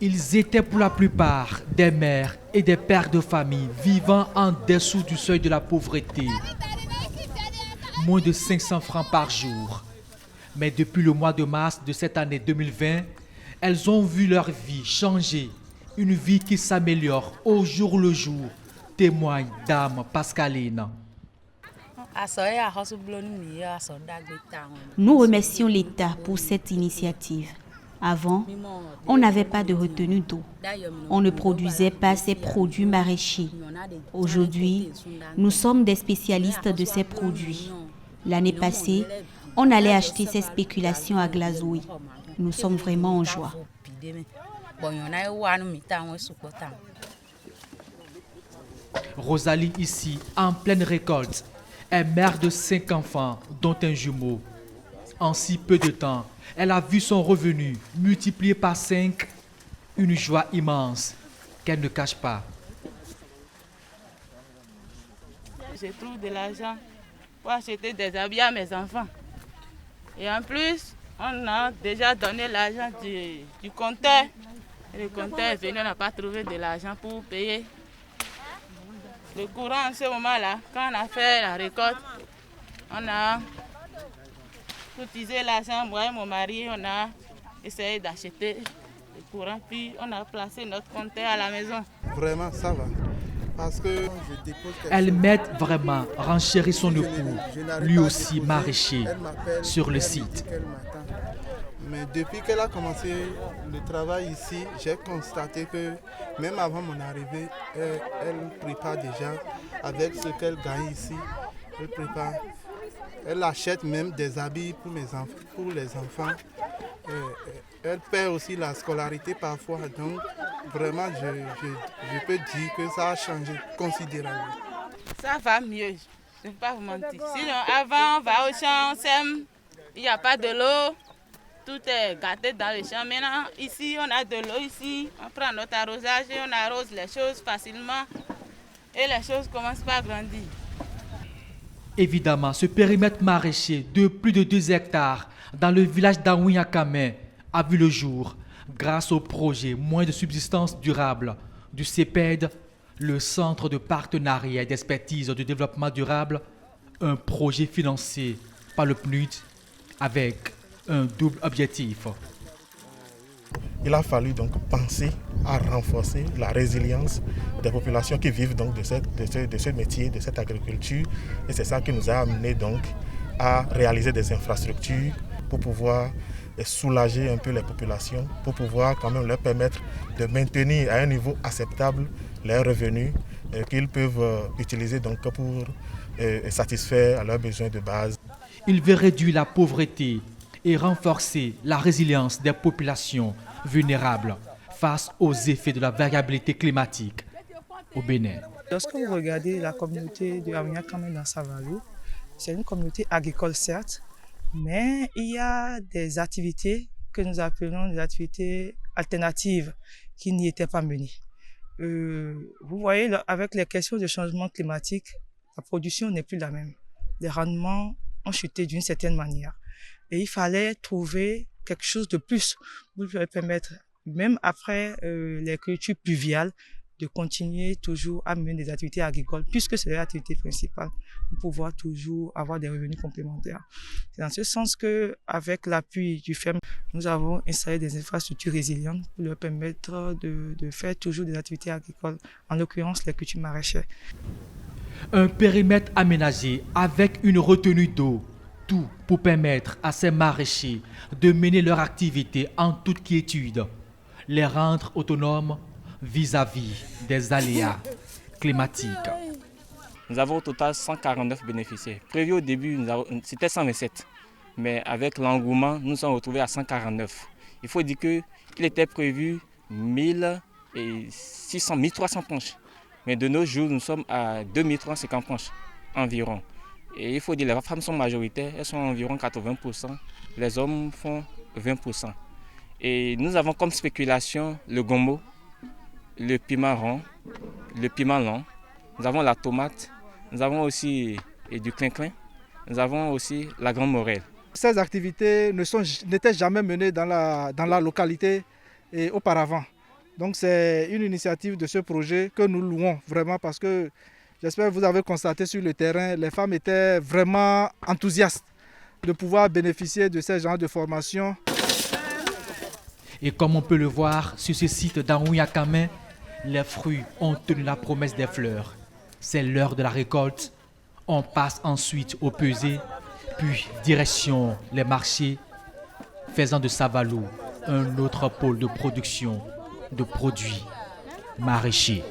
Ils étaient pour la plupart des mères et des pères de famille vivant en dessous du seuil de la pauvreté. Moins de 500 francs par jour. Mais depuis le mois de mars de cette année 2020, elles ont vu leur vie changer. Une vie qui s'améliore au jour le jour, témoigne Dame Pascaline. Nous remercions l'État pour cette initiative. Avant, on n'avait pas de retenue d'eau. On ne produisait pas ces produits maraîchers. Aujourd'hui, nous sommes des spécialistes de ces produits. L'année passée, on allait acheter ces spéculations à Glazoui. Nous sommes vraiment en joie. Rosalie, ici, en pleine récolte, est mère de 5 enfants, dont un jumeau. En si peu de temps, elle a vu son revenu multiplié par 5, une joie immense qu'elle ne cache pas. Je trouve de l'argent pour acheter des habits à mes enfants. Et en plus, on a déjà donné l'argent du compteur. Et le compteur est venu, on n'a pas trouvé de l'argent pour payer le courant en ce moment-là. Quand on a fait la récolte, on a utilisé l'argent, moi et mon mari, on a essayé d'acheter le courant, puis on a placé notre compteur à la maison. Vraiment, ça va. Parce que je dépose Elle m'aide vraiment à renchérir son époux, lui aussi maraîcher, sur le site. Mais depuis qu'elle a commencé le travail ici, j'ai constaté que même avant mon arrivée, elle prépare déjà avec ce qu'elle gagne ici. Elle prépare. Elle achète même des habits pour les enfants. Elle paie aussi la scolarité parfois. Donc vraiment, je peux dire que ça a changé considérablement. Ça va mieux, je ne vais pas vous mentir. Sinon, avant, on va au champ, on sème, il n'y a pas de l'eau. Tout est gâté dans les champs. Maintenant, ici, on a de l'eau ici. On prend notre arrosage et on arrose les choses facilement. Et les choses commencent à grandir. Évidemment, ce périmètre maraîcher de plus de 2 hectares dans le village d'Aouiakame a vu le jour grâce au projet Moyens de subsistance durable du CEPED, le Centre de partenariat et d'expertise du développement durable, un projet financé par le PNUD avec un double objectif. Il a fallu donc penser à renforcer la résilience des populations qui vivent donc de ce métier, de cette agriculture. Et c'est ça qui nous a amené donc à réaliser des infrastructures pour pouvoir soulager un peu les populations, pour pouvoir quand même leur permettre de maintenir à un niveau acceptable leurs revenus qu'ils peuvent utiliser donc pour satisfaire à leurs besoins de base. Il veut réduire la pauvreté et renforcer la résilience des populations vulnérables face aux effets de la variabilité climatique au Bénin. Lorsque vous regardez la communauté de Aouiakame dans Saint-Malo, c'est une communauté agricole certes, mais il y a des activités que nous appelons des activités alternatives qui n'y étaient pas menées. Vous voyez, avec les questions de changement climatique, la production n'est plus la même. Les rendements ont chuté d'une certaine manière. Et il fallait trouver quelque chose de plus pour permettre, même après les cultures pluviales, de continuer toujours à mener des activités agricoles, puisque c'est l'activité principale, pour pouvoir toujours avoir des revenus complémentaires. C'est dans ce sens qu'avec l'appui du FEM, nous avons installé des infrastructures résilientes pour leur permettre de faire toujours des activités agricoles, en l'occurrence les cultures maraîchères. Un périmètre aménagé avec une retenue d'eau, tout pour permettre à ces maraîchers de mener leur activité en toute quiétude, les rendre autonomes vis-à-vis des aléas climatiques. Nous avons au total 149 bénéficiaires. Prévu au début, c'était 127. Mais avec l'engouement, nous nous sommes retrouvés à 149. Il faut dire qu'il était prévu 1300 planches. Mais de nos jours, nous sommes à 2350 planches environ. Et il faut dire que les femmes sont majoritaires, elles sont environ 80%. Les hommes font 20%. Et nous avons comme spéculation le gombo, le piment rond, le piment long, nous avons la tomate, nous avons aussi du clin-clin, nous avons aussi la grande morelle. Ces activités n'étaient jamais menées dans la localité auparavant. Donc c'est une initiative de ce projet que nous louons vraiment parce que j'espère que vous avez constaté sur le terrain, les femmes étaient vraiment enthousiastes de pouvoir bénéficier de ces genres de formations. Et comme on peut le voir sur ce site d'Aouya-Kamé, les fruits ont tenu la promesse des fleurs. C'est l'heure de la récolte. On passe ensuite au pesé, puis direction les marchés, faisant de Savalou un autre pôle de production de produits maraîchers.